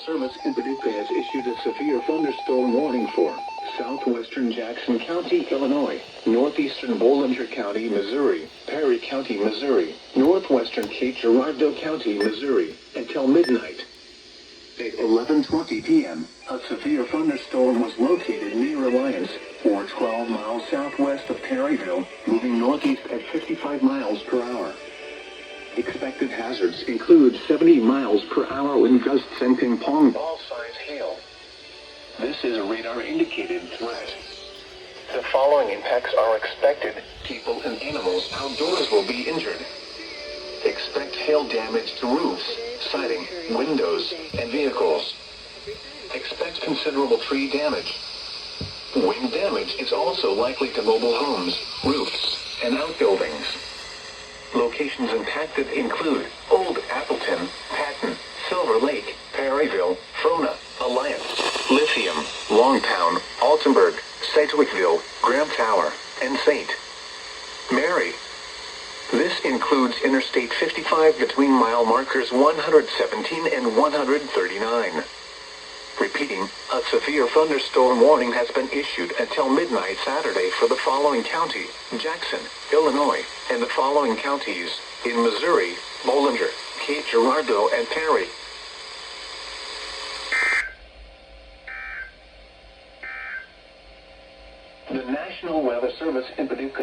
Service in Paducah has issued a severe thunderstorm warning for southwestern Jackson County, Illinois, northeastern Bollinger County, Missouri, Perry County, Missouri, northwestern Cape Girardeau County, Missouri, until midnight. At 11:20 p.m., a severe thunderstorm was located near Alliance, or 12 miles southwest of Perryville, moving northeast at 55 miles per hour. Expected hazards include 70 miles per hour wind gusts and ping-pong ball-sized hail. This is a radar-indicated threat. The following impacts are expected. People and animals outdoors will be injured. Expect hail damage to roofs, siding, windows, and vehicles. Expect considerable tree damage. Wind damage is also likely to mobile homes, roofs, and outbuildings. Locations impacted include Old Appleton, Patton, Silver Lake, Perryville, Frona, Alliance, Lithium, Longtown, Altenburg, Sedgwickville, Graham Tower, and St. Mary. This includes Interstate 55 between mile markers 117 and 139. Repeating, a severe thunderstorm warning has been issued until midnight Saturday for the following county, Jackson, Illinois, and the following counties, in Missouri, Bollinger, Cape Girardeau, and Perry. The National Weather Service in Paducah